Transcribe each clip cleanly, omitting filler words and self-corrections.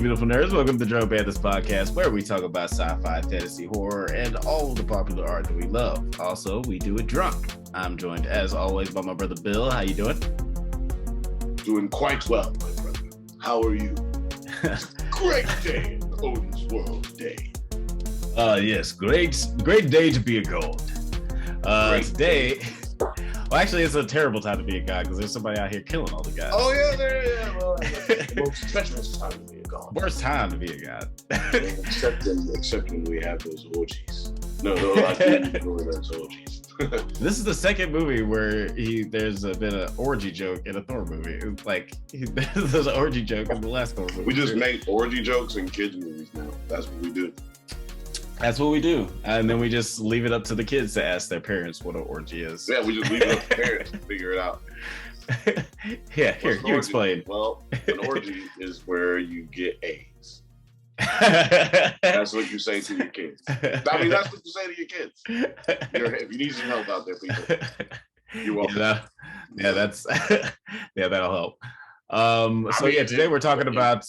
Beautiful nerds, welcome to the Banthas podcast, where we talk about sci-fi, fantasy, horror, and all the popular art that we love. Also, we do it drunk. I'm joined, as always, by my brother Bill. How you doing? Doing quite well, my brother. How are you? Great day in Odin's World Day. Yes, great day to be a god. Today, well, actually, it's a terrible time to be a god because there's somebody out here killing all the guys. Oh yeah. Well, most treacherous time to be a god. Worst time to be a god. except when we have those orgies. No, I didn't enjoy those orgies. This is the second movie where there's been an orgy joke in a Thor movie. It's like there's an orgy joke in the last Thor movie. We just make orgy jokes in kids movies now. That's what we do. That's what we do. And then we just leave it up to the kids to ask their parents what an orgy is. Yeah, we just leave it up to parents to figure it out. Yeah, here, you explain. Well, an orgy is where you get AIDS. That's what you say to your kids. I mean, that's what you say to your kids. If you need some help out there, people, you're welcome. Yeah, that's yeah, that'll help. Today we're talking about.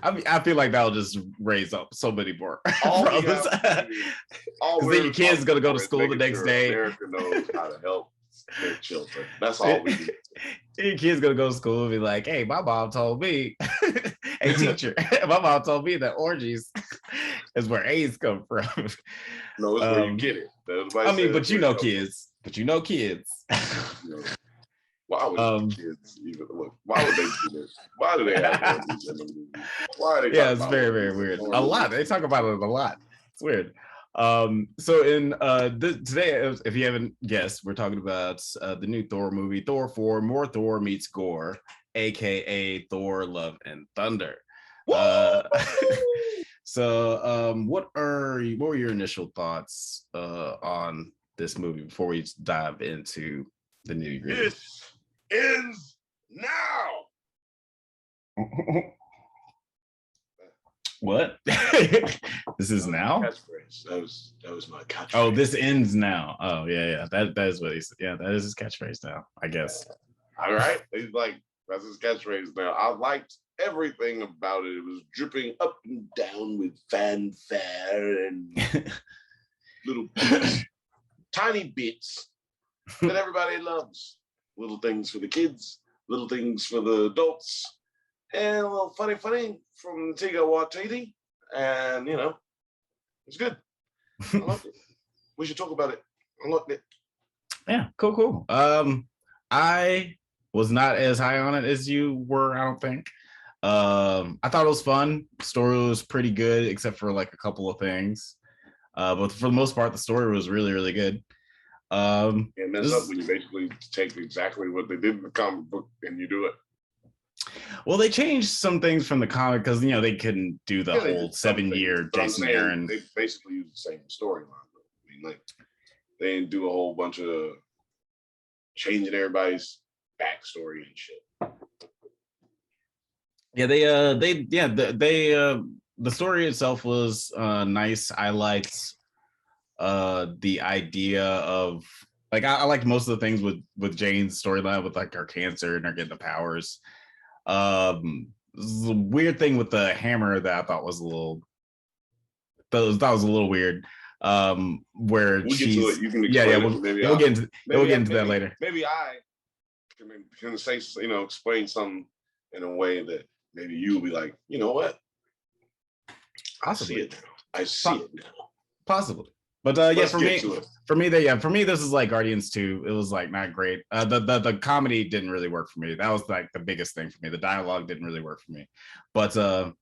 I feel like that'll just raise up so many more problems. Because then your kid's gonna go to school the next day. America knows how to help their children. That's all we do. Your kid's gonna go to school and be like, "Hey, my mom told me, hey teacher, my mom told me that orgies is where AIDS come from." No, it's where you get it. I mean, but you know kids. Why would kids even look? Why would they do this? Why do they have orgies in the movie? Why are they? Yeah, it's very, very weird. A lot. They talk about it a lot. It's weird. So in today, if you haven't guessed, we're talking about the new Thor movie, Thor 4, More Thor Meets Gore, aka Thor: Love and Thunder. What were your initial thoughts on this movie before we dive into the nitty-gritty? It ends now. What? This is now? Catchphrase. That was my catchphrase. Oh, this ends now. Oh, yeah. That is what he said. Yeah, that is his catchphrase now, I guess. All right. He's like, that's his catchphrase now. I liked everything about it. It was dripping up and down with fanfare and little bits, tiny bits that everybody loves. Little things for the kids, little things for the adults, and a little funny from Taika Waititi, and it's good. I loved it. We should talk about it. I loved it. Yeah, cool. I was not as high on it as you were, I don't think. I thought it was fun. Story was pretty good, except for like a couple of things. But for the most part, the story was really, really good. It messes up when you basically take exactly what they did in the comic book and you do it. Well, they changed some things from the comic because they couldn't do the whole 7-year Jason Aaron. They basically use the same storyline. I mean, like they didn't do a whole bunch of changing everybody's backstory and shit. Yeah, the story itself was nice. I liked the idea of like I liked most of the things with Jane's storyline with like her cancer and her getting the powers. The weird thing with the hammer that I thought was a little weird. Where we'll she's get to it. You can explain we'll get into that later. Maybe I can say explain something in a way that maybe you'll be like, you know what? Possibly. I see it now. Possibly. But for me, this is like Guardians 2. It was like not great. The comedy didn't really work for me. That was like the biggest thing for me. The dialogue didn't really work for me. But yeah,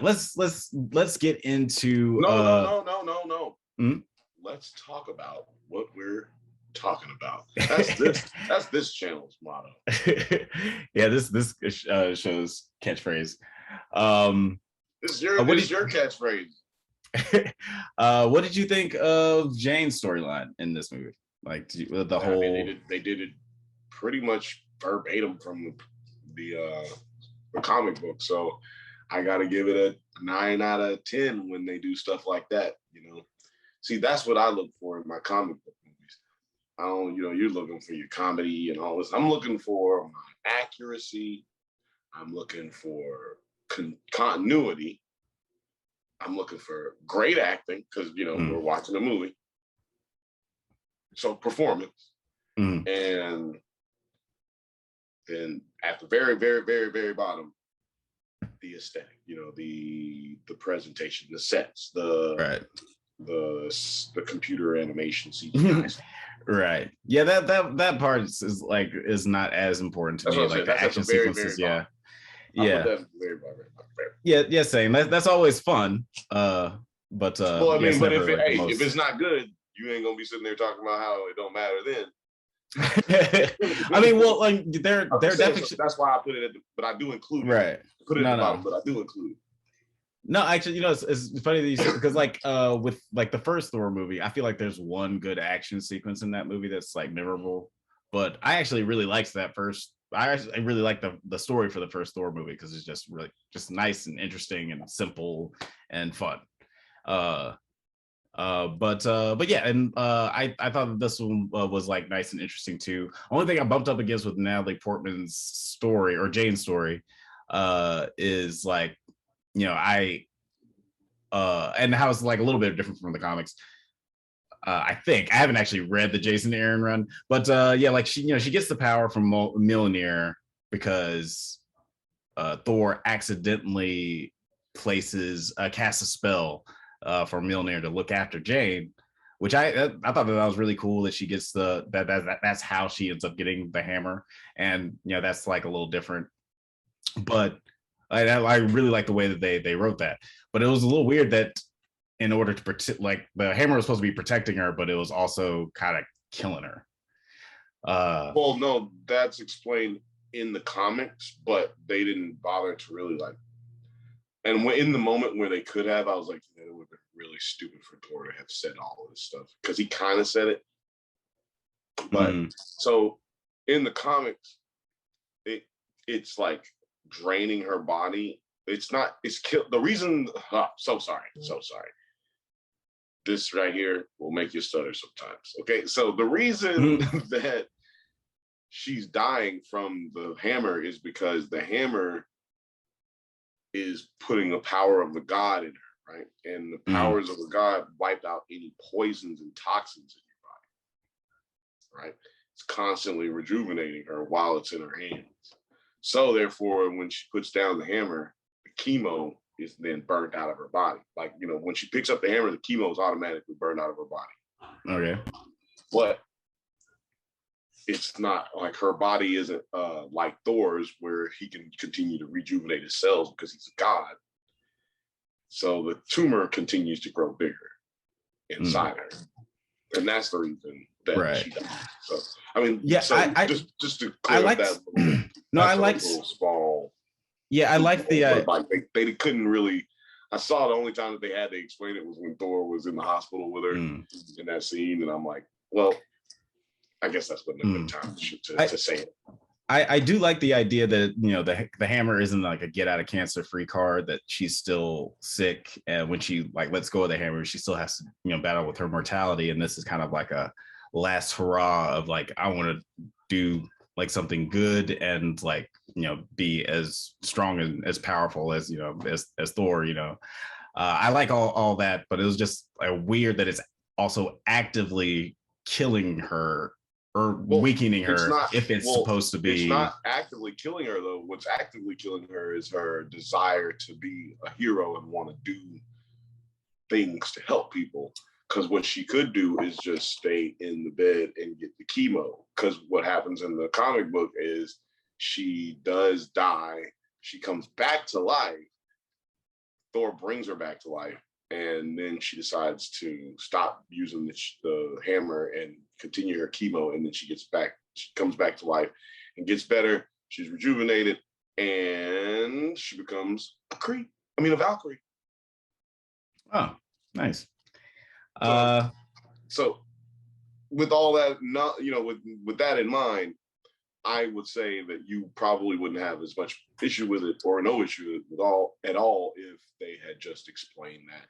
let's get into No. Hmm? Let's talk about what we're talking about. That's this channel's motto. Yeah, this show's catchphrase. This is your catchphrase. What did you think of Jane's storyline in this movie? Like they did it pretty much verbatim from the comic book. So I got to give it a 9 out of 10 when they do stuff like that. See, that's what I look for in my comic book movies. I don't, you're looking for your comedy and all this. I'm looking for my accuracy. I'm looking for continuity. I'm looking for great acting because, we're watching a movie. So performance. And then at the very, very, very, very bottom, the aesthetic, the presentation, the sets, the computer animation CGI. Right. Yeah, that part is not as important to me. Like the action sequences, yeah. Yeah. Yeah, same. That's always fun. But well, I mean, but if it's not good, you ain't gonna be sitting there talking about how it don't matter then. I mean, well, like they're definitely. So that's why I put it but I do include it. Right. Put it at the bottom, but I do include it. No, actually, it's funny that you said, because like with like the first Thor movie, I feel like there's one good action sequence in that movie that's like memorable. But I actually really liked that first. I really like the story for the first Thor movie because it's just really just nice and interesting and simple and fun. But yeah, and I thought that this one was like nice and interesting too. Only thing I bumped up against with Natalie Portman's story or Jane's story is like, I and how it's like a little bit different from the comics. I think I haven't actually read the Jason Aaron run, but yeah, like she gets the power from Mjolnir because Thor accidentally casts a spell for Mjolnir to look after Jane, which I thought that was really cool that she gets that's how she ends up getting the hammer, and that's like a little different, but I really like the way that they wrote that. But it was a little weird that in order to protect, like the hammer was supposed to be protecting her, but it was also kind of killing her. Well, no, that's explained in the comics, but they didn't bother to really like. And in the moment where they could have, I was like, it would have been really stupid for Thor to have said all of this stuff because he kind of said it. But so in the comics, it's like draining her body. It's not. It's the reason. So sorry. This right here will make you stutter sometimes. Okay, so the reason that she's dying from the hammer is because the hammer is putting the power of the god in her, right? And the powers of the god wipe out any poisons and toxins in your body, right? It's constantly rejuvenating her while it's in her hands. So therefore, when she puts down the hammer, the chemo is then burnt out of her body. Like, when she picks up the hammer, the chemo is automatically burned out of her body. Okay. But it's not like her body isn't like Thor's, where he can continue to rejuvenate his cells because he's a god. So the tumor continues to grow bigger inside her. And that's the reason that she died. So, I mean, yeah, so I just to clear up that little, no, I like little small. Yeah, I like the like they couldn't really. I saw the only time that they had to explain it was when Thor was in the hospital with her in that scene, and I'm like, well, I guess that's what a good time to say it. I do like the idea that the hammer isn't like a get out of cancer free card, that she's still sick, and when she like lets go of the hammer, she still has to battle with her mortality, and this is kind of like a last hurrah of like, I want to do like something good and like be as strong and as powerful as as Thor. I like all that, but it was just weird that it's also actively killing her or weakening her if it's supposed to be. It's not actively killing her though. What's actively killing her is her desire to be a hero and want to do things to help people. Because what she could do is just stay in the bed and get the chemo. Because what happens in the comic book is she does die. She comes back to life. Thor brings her back to life. And then she decides to stop using the hammer and continue her chemo. And then she comes back to life and gets better. She's rejuvenated. And she becomes a Valkyrie. Oh, nice. So with all that, with that in mind, I would say that you probably wouldn't have as much issue with it or no issue with at all if they had just explained that.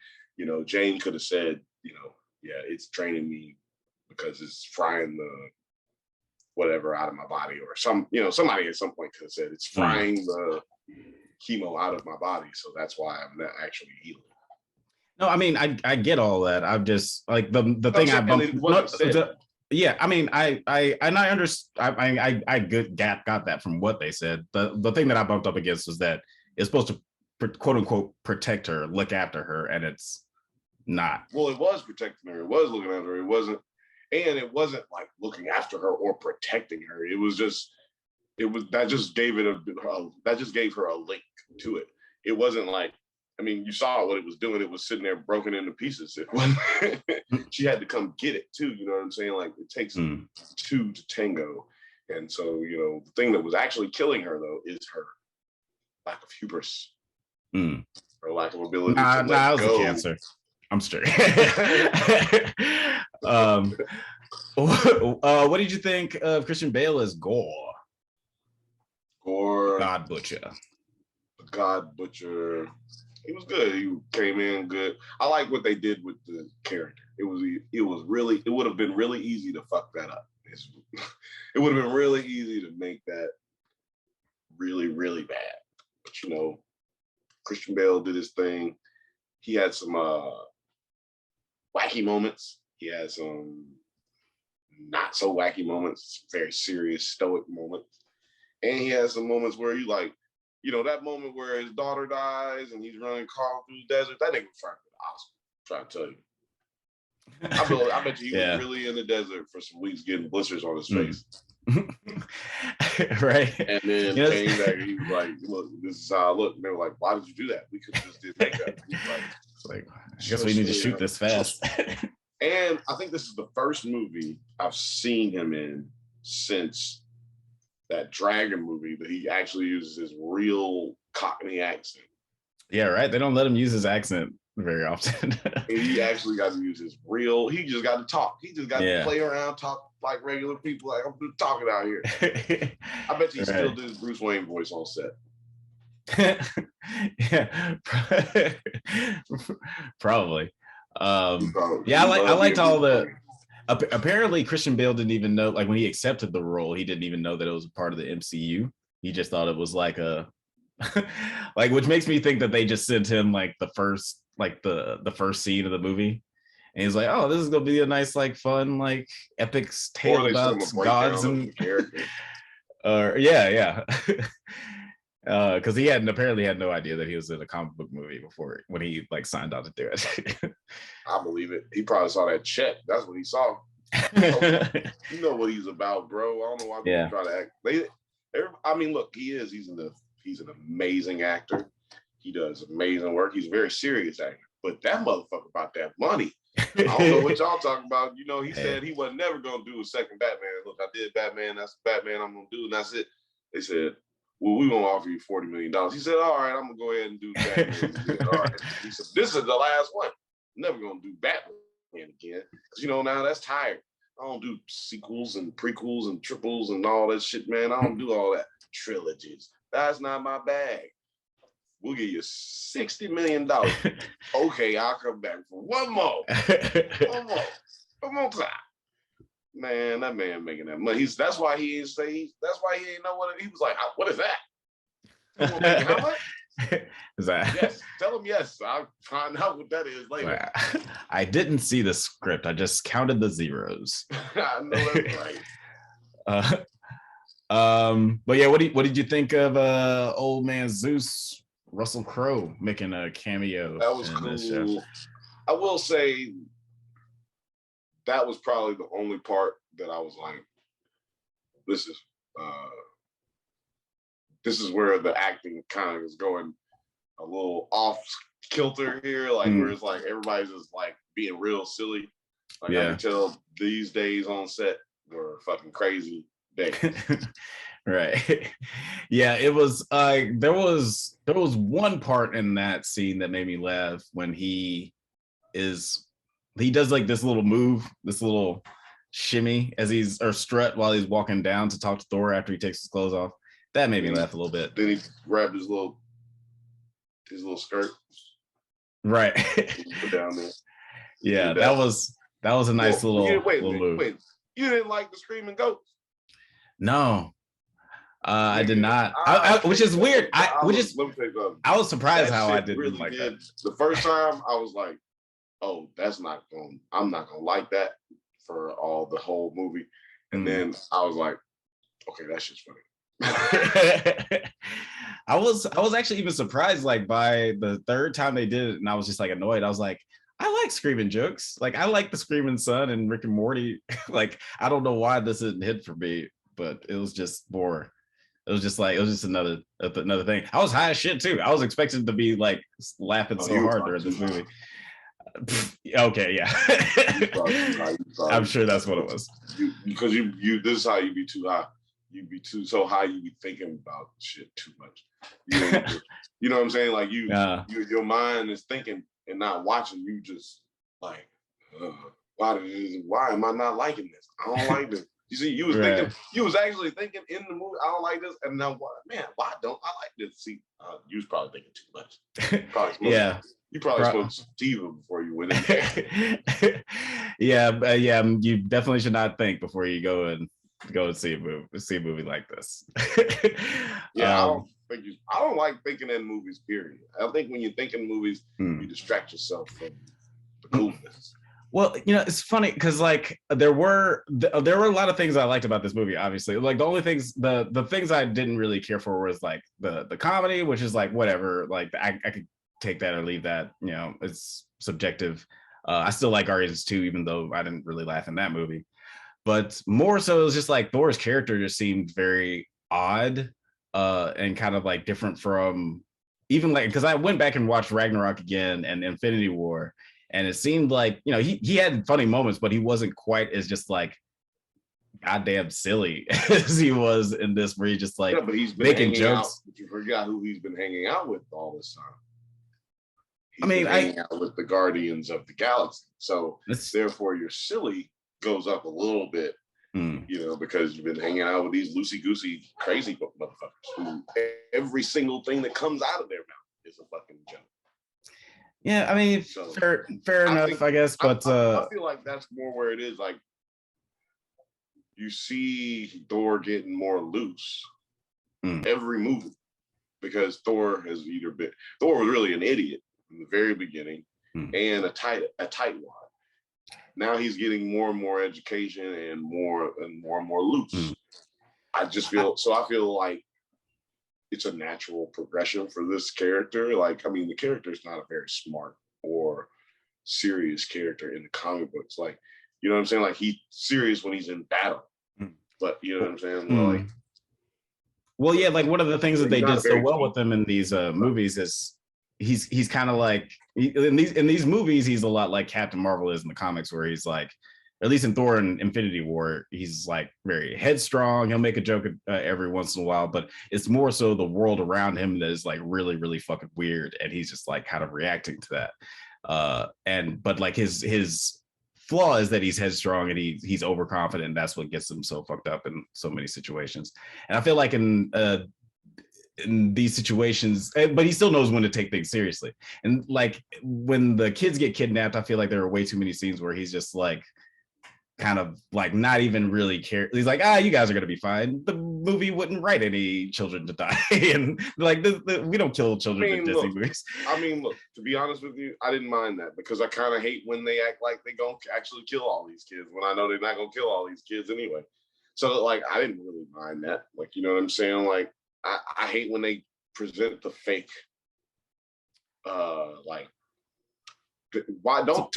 Jane could have said, yeah, it's draining me because it's frying whatever out of my body, or somebody at some point could have said it's frying the chemo out of my body, so that's why I'm not actually healing. No, I mean, I get all that. I'm just like the thing I bumped. Yeah, I mean, I got that from what they said. The thing that I bumped up against was that it's supposed to quote unquote protect her, look after her, and it's not. Well, it was protecting her. It was looking after her. It wasn't like looking after her or protecting her. That just gave her a link to it. It wasn't like, I mean, you saw what it was doing. It was sitting there broken into pieces. It wasn't, she had to come get it too. You know what I'm saying? Like it takes two to tango. And so, the thing that was actually killing her though is her lack of hubris, her lack of ability to let that was go. a cancer. I'm straight. What did you think of Christian Bale as Gore? God Butcher. God Butcher. He was good. He came in good. I like what they did with the character. It would have been really easy to fuck that up. It would have been really easy to make that really, really bad. But Christian Bale did his thing. He had some wacky moments. He had some not so wacky moments, very serious, stoic moments. And he has some moments where you like, that moment where his daughter dies and he's running car through the desert. That nigga was trying to be awesome. I'm trying to tell you. I bet you he was really in the desert for some weeks getting blisters on his face. Right. And then came back and he was like, look, this is how I look. And they were like, why did you do that? We could have just did makeup. He was like, I guess we need to shoot this fast. And I think this is the first movie I've seen him in since that Dragon movie that he actually uses his real Cockney accent. Yeah, right. They don't let him use his accent very often. He actually got to use his real. He just got to talk. He just got to play around, talk like regular people. Like I'm just talking out here. I bet you he still did his Bruce Wayne voice on set. Yeah, probably. Yeah, I liked all the. Apparently, Christian Bale didn't even know, like when he accepted the role, he didn't even know that it was a part of the MCU. He just thought it was like a, like, which makes me think that they just sent him like the first scene of the movie, and he's like, oh, this is gonna be a nice, like, fun, like, epic tale about gods and characters. Because he apparently had no idea that he was in a comic book movie before when he like signed on to do it. I believe it. He probably saw that check. That's what he saw. You know what he's about, bro. I don't know why people try to act. I mean, look, he's an amazing actor. He does amazing work. He's a very serious actor. But that motherfucker about that money. I don't know what y'all talking about. He said he was never gonna do a second Batman. Look, I did Batman. That's the Batman I'm gonna do, and that's it. They said, well, we're going to offer you $40 million. He said, all right, I'm going to go ahead and do Batman. All right. He said, this is the last one. I'm never going to do Batman again. Because, now that's tired. I don't do sequels and prequels and triples and all that shit, man. I don't do all that. Trilogies. That's not my bag. We'll give you $60 million. Okay, I'll come back for one more. One more time. Man, that man making that money. That's why he ain't know what he was like. What is that? How much? Is that? Yes, tell him yes. I'll find out what that is later. I didn't see the script. I just counted the zeros. I know that's right. But yeah, what did you think of old man Zeus, Russell Crowe, making a cameo? That was cool. I will say that was probably the only part that I was like, this is where the acting kind of is going a little off kilter here, like where it's like everybody's just like being real silly. Like I can tell these days on set were fucking crazy days. Right. Yeah, it was there was one part in that scene that made me laugh when he does like this little move, this little shimmy or strut while he's walking down to talk to Thor after he takes his clothes off. That made me laugh a little bit. Then he grabbed his little skirt. Right. Put down there. Yeah, that was a nice little move. Wait. You didn't like the screaming goats? No, I did Nigga, not. Which is let weird. me tell you something. I was surprised That how I shit didn't really like did. that. The first time I was like, oh, I'm not gonna like that for the whole movie. And then I was like, okay, that shit's funny. I was actually even surprised like by the third time they did it, and I was just like annoyed. I was like, I like screaming jokes. Like I like the screaming son and Rick and Morty. Like I don't know why this didn't hit for me, but it was just more. It was just another thing. I was high as shit too. I was expecting to be like laughing so hard during this movie. Okay, yeah. I'm sure that's what it was. Because you this is how you be too high. You be so high you be thinking about shit too much. You know what I'm saying? Like your mind is thinking and not watching. You just like, why am I not liking this? I don't like this. You see, you was thinking, you was actually thinking in the movie, I don't like this, and now why don't I like this? See, you was probably thinking too much. Probably you probably smoked sativa before you went in there. yeah. You definitely should not think before you go and see a movie like this. I don't like thinking in movies. Period. I think when you think in movies, you distract yourself from the coolness. Well, it's funny because like there were a lot of things I liked about this movie. Obviously, like the only things the things I didn't really care for was like the comedy, which is like whatever. Like I could take that or leave that. It's subjective. I still like Guardians 2, even though I didn't really laugh in that movie. But more so, it was just like Thor's character just seemed very odd and kind of like different from even like because I went back and watched Ragnarok again and Infinity War. And it seemed like, he had funny moments, but he wasn't quite as just like goddamn silly as he was in this, where he's just like but he's been making jokes. But you forgot who he's been hanging out with all this time. He's been hanging out with the Guardians of the Galaxy. So therefore your silly goes up a little bit, because you've been hanging out with these loosey-goosey crazy motherfuckers who every single thing that comes out of their mouth is a fucking joke. Yeah, I mean, fair enough, I guess, but I feel like that's more where it is. Like you see Thor getting more loose every movie because Thor was really an idiot in the very beginning and a tightwad. Now he's getting more and more education and more loose. I feel like it's a natural progression for this character. Like, I mean, the character is not a very smart or serious character in the comic books. Like, you know what I'm saying? Like, he's serious when he's in battle. But you know what I'm saying? Well, yeah, like one of the things that they did so well with him in these movies is he's kind of like in these movies he's a lot like Captain Marvel is in the comics, where he's like, at least in Thor and Infinity War, he's like very headstrong. He'll make a joke every once in a while, but it's more so the world around him that is like really, really fucking weird, and he's just like kind of reacting to that. But like his flaw is that he's headstrong and he's overconfident, and that's what gets him so fucked up in so many situations. And I feel like in these situations, but he still knows when to take things seriously. And like when the kids get kidnapped, I feel like there are way too many scenes where he's just like kind of like not even really care. He's like, you guys are gonna be fine. The movie wouldn't write any children to die, and like we don't kill children in Disney movies. I mean, look, to be honest with you, I didn't mind that because I kind of hate when they act like they gonna actually kill all these kids when I know they're not gonna kill all these kids anyway. So like, I didn't really mind that. Like, you know what I'm saying? Like, I hate when they present the fake, like. Why don't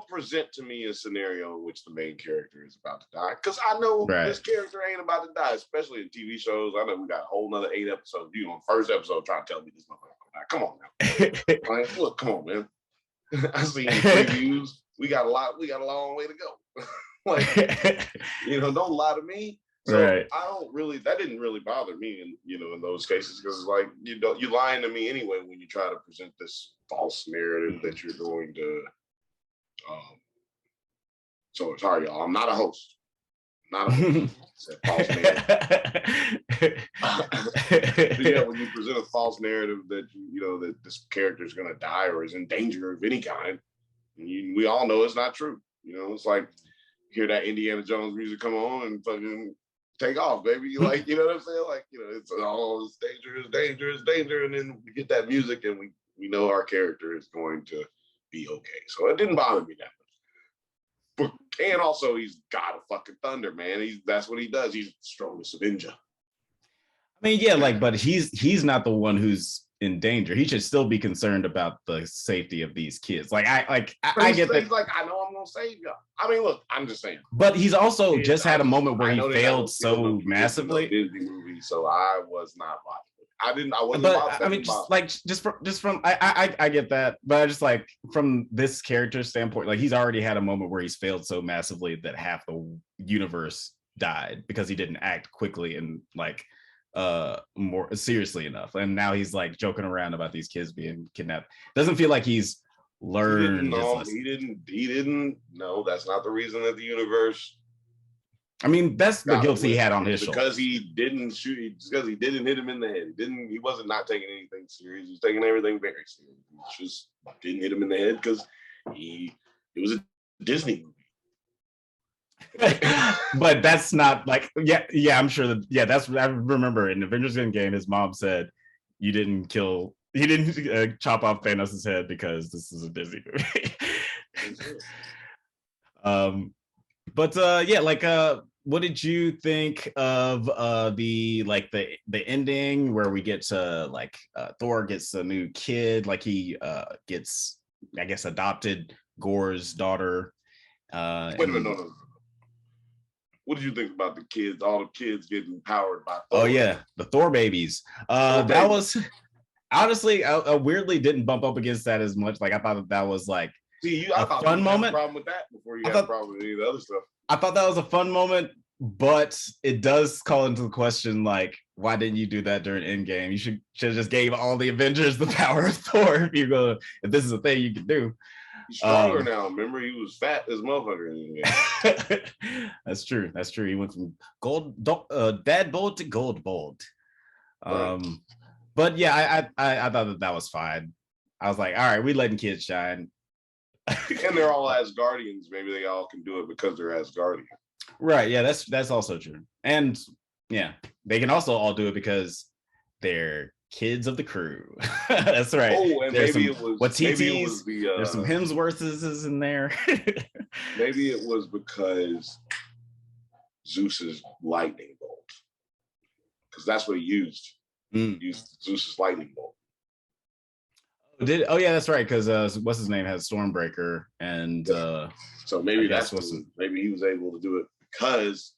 present to me a scenario in which the main character is about to die? Because I know this character ain't about to die, especially in TV shows. I know we got a whole nother 8 episodes. You on first episode trying to tell me this motherfucker. Come on now. Like, look, come on, man. I seen the previews. We got a long way to go. Like, don't lie to me. So that didn't really bother me in those cases, because like, you're lying to me anyway when you try to present this false narrative that you're going to so sorry y'all, I'm not a host. False narrative. Yeah, when you present a false narrative that that this character is going to die or is in danger of any kind, we all know it's not true. It's like hear that Indiana Jones music come on and fucking take off, baby. Like, you know what I'm saying? Like, you know, it's all this danger, and then we get that music, and we know our character is going to be okay. So it didn't bother me that much. But, and also, he's God of fucking thunder, man. That's what he does. He's the strongest Avenger. I mean, yeah, like, but he's not the one who's in danger. He should still be concerned about the safety of these kids. Like, I get that. He's like, I know I'm gonna save you. I mean, look, I'm just saying. But he's also just had a moment where he failed so massively. Disney movie, so I was not watching it. I wasn't. But I mean, just from I get that, but I just like from this character standpoint, like he's already had a moment where he's failed so massively that half the universe died because he didn't act quickly and like more seriously enough, and now he's like joking around about these kids being kidnapped. Doesn't feel like he's learned. He didn't. No, that's not the reason that the universe. I mean, that's the guilt he had on his shoulders. Because he didn't shoot. Because he didn't hit him in the head. He wasn't not taking anything serious. He was taking everything very serious. He just didn't hit him in the head because it was a Disney movie. But that's not like I'm sure that that's what I remember in Avengers Endgame. His mom said, he didn't chop off Thanos' head because this is a Disney movie. What did you think of the ending where we get to like Thor gets a new kid, like he gets, I guess, adopted Gore's daughter. Wait a minute, no. What did you think about the kids? All the kids getting powered by Thor? Oh yeah, the Thor babies. That was honestly, I weirdly didn't bump up against that as much. Like I thought that was like a fun moment. Problem with that before you had a problem with any of the other stuff. I thought that was a fun moment, but it does call into the question like, why didn't you do that during Endgame? You should have just gave all the Avengers the power of Thor. If this is a thing you could do. He's stronger now. Remember, he was fat as motherfucker. That's true. He went from dad bold to gold bold. Right. But yeah, I thought that was fine. I was like, all right, we letting kids shine. And they're all Asgardians. Maybe they all can do it because they're Asgardians. Right. Yeah, that's also true. And yeah, they can also all do it because they're kids of the crew. That's right. Oh, and there's maybe it was there's some Hemsworths in there. Maybe it was because Zeus's lightning bolt, because that's what he used. He used Zeus's lightning bolt. Oh yeah, that's right. Because what's his name has Stormbreaker, and so maybe maybe he was able to do it because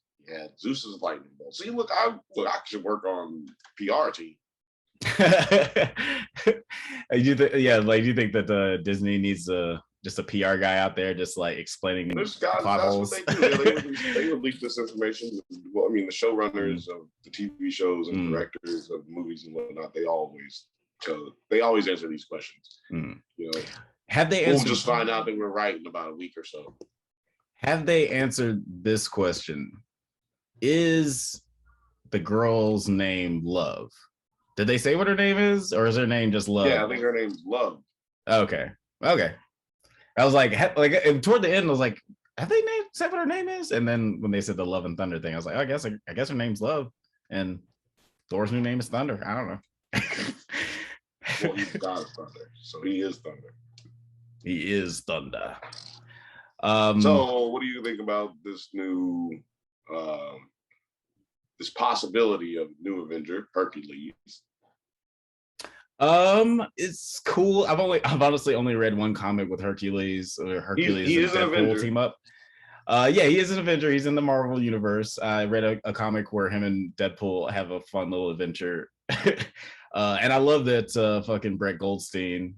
Zeus's lightning bolt. See, look, I should work on PR team. Do you think that Disney needs just a PR guy out there just like explaining plot holes? That's what they do. They release this information. Well, I mean, the showrunners of the TV shows and directors of movies and whatnot, they always answer these questions. You know, have they answered? We'll just find out that we're right in about a week or so. Have they answered this question? Is the girl's name Love? Did they say what her name is, or is her name just Love? Yeah, I think her name's Love. Okay. I was like toward the end, I was like, have they said what her name is? And then when they said the Love and Thunder thing, I was like, I guess her name's Love, and Thor's new name is Thunder. I don't know. Well, he's God of Thunder, so he is Thunder. He is Thunder. So, what do you think about this new? This possibility of new Avenger, Hercules? It's cool. I've honestly only read one comic with Hercules he and Deadpool team up. Yeah, he is an Avenger. He's in the Marvel universe. I read a comic where him and Deadpool have a fun little adventure. And I love that fucking Brett Goldstein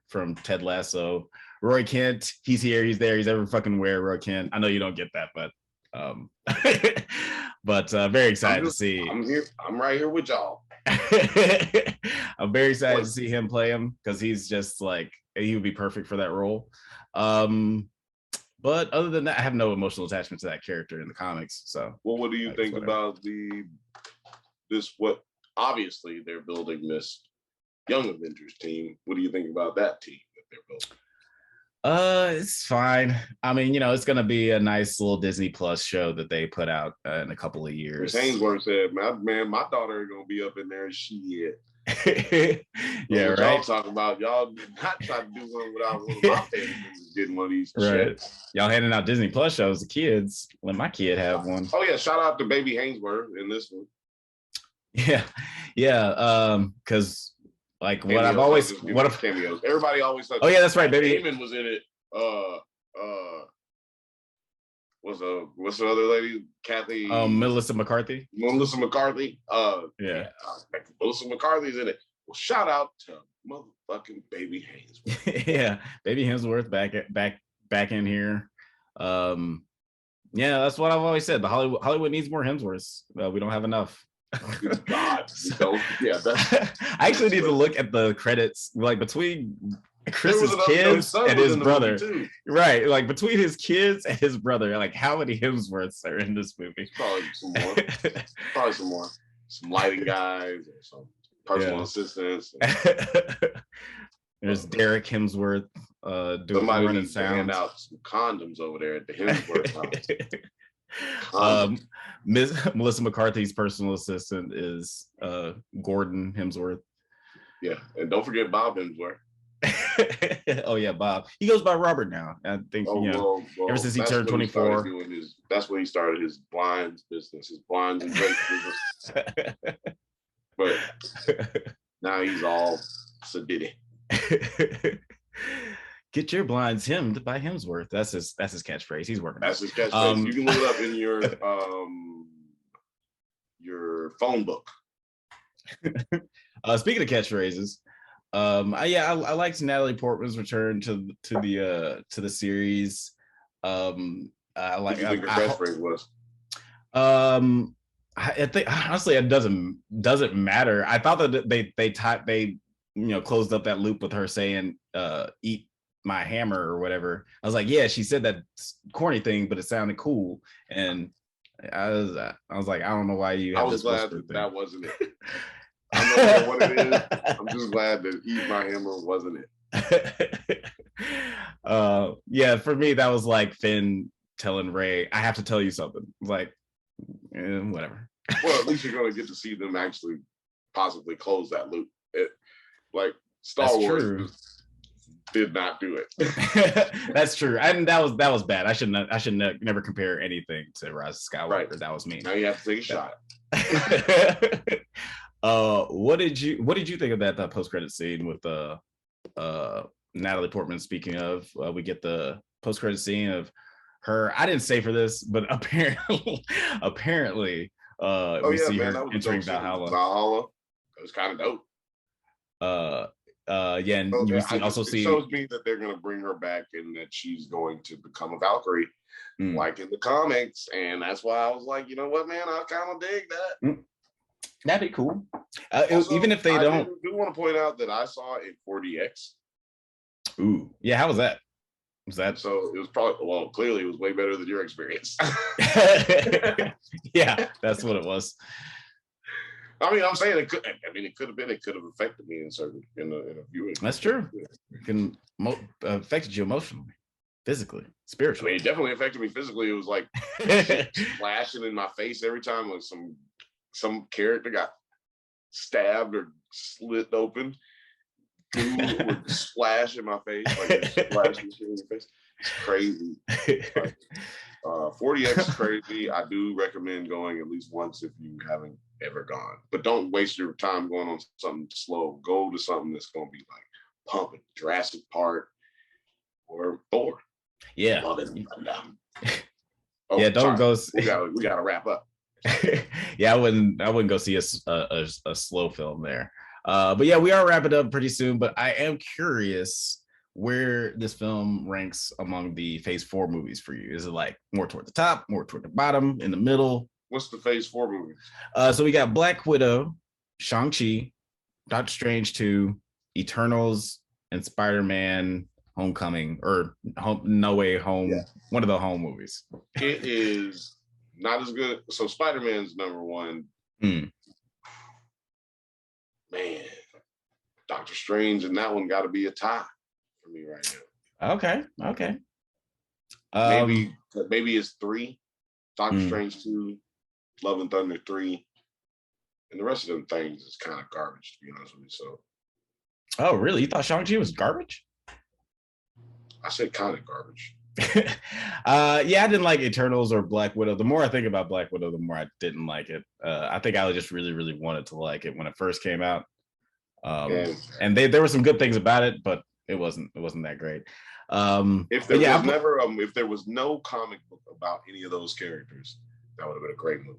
from Ted Lasso. Roy Kent, he's here, he's there, he's ever fucking where, Roy Kent. I know you don't get that, but very excited to see. I'm here. I'm right here with y'all. I'm very excited to see him play him because he's just like, he would be perfect for that role. But other than that, I have no emotional attachment to that character in the comics. So, well, what do you think about what obviously they're building this Young Avengers team? What do you think about that team that they're building? It's fine. I mean, it's gonna be a nice little Disney Plus show that they put out in a couple of Chris years. Hainsworth said, my daughter is gonna be up in there. She yeah, what right. Y'all talking about? Y'all did not try to do one without one of my family members getting one of these. Right. Shit. Y'all handing out Disney Plus shows to kids. Let my kid have one. Oh yeah, shout out to Baby Hainsworth in this one. Yeah. Because like cameos, what I've always cameos. Everybody always thought. Oh yeah, that's right, Baby Damon was in it. What's the other lady? Kathy. Melissa McCarthy. Melissa McCarthy. Yeah. Melissa McCarthy's in it. Well, shout out to motherfucking Baby Hainsworth. Yeah, Baby Hainsworth back in here. Yeah, that's what I've always said. The Hollywood needs more Hemsworths. We don't have enough. God, yeah. I actually need to look at the credits, like between Chris's kids and his brother. Right, like between his kids and his brother, like how many Hemsworths are in this movie? Probably some more. Probably some more. Some lighting guys or some personal assistants. There's Derek Hemsworth doing running sounds. Hand out some condoms over there at the Hemsworth house. Melissa McCarthy's personal assistant is Gordon Hemsworth. Yeah, and don't forget Bob Hemsworth. Oh yeah, Bob. He goes by Robert now. I think ever since he turned 24. That's when he started his blinds business, his blinds and drapes business. But now he's all sedity. Get your blinds hemmed by Hemsworth. That's his catchphrase. He's working. That's his catchphrase. You can look it up in your phone book. Speaking of catchphrases, I liked Natalie Portman's return to the series. I like. What do you think her catchphrase was? I think honestly it doesn't matter. I thought that they closed up that loop with her saying eat my hammer or whatever. I was like, yeah, she said that corny thing, but it sounded cool. And I was like, I don't know why you have I was this glad that wasn't it. I don't know what it is. I'm just glad that eat my hammer wasn't it. Yeah, for me that was like Finn telling Rey, I have to tell you something. Like whatever. Well, at least you're going to get to see them actually possibly close that loop. Like Star Wars did not do it. That's true. And that was bad. I should never compare anything to Rise of Skywalker. Right. That was me. Now you have to take a shot. What did you think of that post-credit scene with Natalie Portman? Speaking of, we get the post-credit scene of her. I didn't say for this, but apparently, we see her entering Valhalla. Valhalla. It was kind of dope. Yeah, and you also see it shows me that they're going to bring her back and that she's going to become a Valkyrie, like in the comics, and that's why I was like, you know what, man, I kind of dig that. That'd be cool. Also, even if they don't. I do want to point out that I saw it 4DX. Ooh, yeah. How was that? So it was probably clearly it was way better than your experience. Yeah, that's what it was. I mean, I'm saying it could. I mean, it could have affected me in a viewing. That's true. It can affected you emotionally, physically, spiritually. I mean, it definitely affected me physically. It was like flashing in my face every time like some character got stabbed or slit open. Dude would splash in my face, like splashing shit in your face. It's crazy. 4DX is crazy. I do recommend going at least once if you haven't ever gone. But don't waste your time going on something slow. Go to something that's going to be like pumping. Jurassic Park or Thor. Yeah. Yeah, don't go. We gotta wrap up. Yeah, I wouldn't go see a slow film there. But yeah, we are wrapping up pretty soon. But I am curious where this film ranks among the Phase 4 movies for you. Is it like more toward the top, more toward the bottom, in the middle? What's the Phase 4 movies? So we got Black Widow, Shang-Chi, Doctor Strange 2, Eternals, and Spider-Man Homecoming, or No Way Home. Yeah. One of the home movies. It is not as good. So Spider-Man's number one. Man, Doctor Strange and that one got to be a tie for me right now. Okay. Maybe it's 3. Doctor Strange 2, Love and Thunder 3, and the rest of them things is kind of garbage, to be honest with you. So. Oh, really? You thought Shang-Chi was garbage? I said kind of garbage. I didn't like Eternals or Black Widow. The more I think about Black Widow, the more I didn't like it. I think I just really, really wanted to like it when it first came out. And there were some good things about it, but it wasn't that great. If there was no comic book about any of those characters, that would have been a great movie.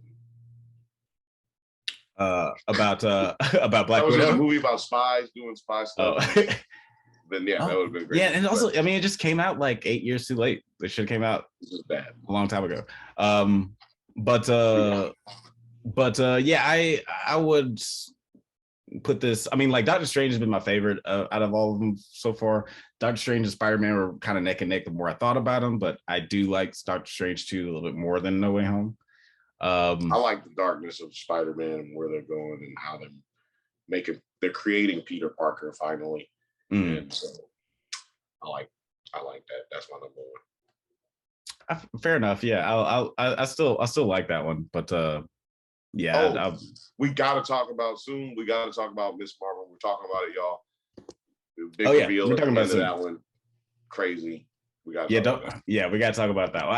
About Black Widow. Just a movie about spies doing spy stuff. Oh. Then that would have been great. Yeah, and also, I mean, it just came out like 8 years too late. It should have came out bad a long time ago. I would put this. I mean, like Doctor Strange has been my favorite out of all of them so far. Doctor Strange and Spider-Man were kind of neck and neck the more I thought about them, but I do like Doctor Strange 2 a little bit more than No Way Home. I like the darkness of Spider-Man and where they're going and how they're creating Peter Parker finally. And so I like that. That's my number one. Fair enough. Yeah, I still like that one, but we got to talk about soon. We got to talk about Miss Marvel. We're talking about it, y'all. Big reveal. We're talking about that one. Crazy. We got we got to talk about that one.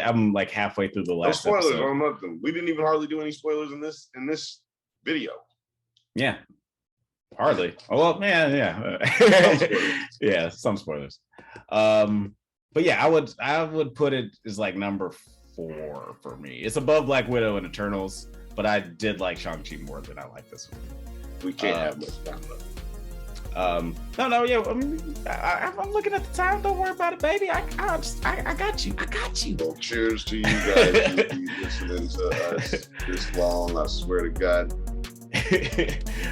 I'm like halfway through the last. No spoilers on nothing. We didn't even hardly do any spoilers in this video. Yeah. Hardly. Oh, well, man, yeah. Some spoilers. But yeah, I would put it as like number 4 for me. It's above Black Widow and Eternals, but I did like Shang-Chi more than I like this one. We can't have much time left. I mean, I'm looking at the time. Don't worry about it, baby. I got you. Well, cheers to you guys who be listening to us this long. I swear to God.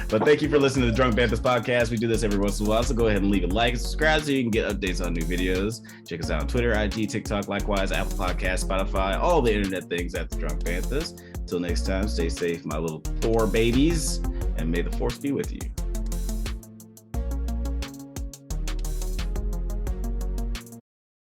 But thank you for listening to the Drunk Banthas podcast. We do this every once in a while, so go ahead and leave a like and subscribe so you can get updates on new videos. Check us out on Twitter, IG, TikTok, likewise, Apple Podcasts, Spotify, all the internet things at the Drunk Banthas. Till next time, stay safe, my little Thor babies, and may the force be with you.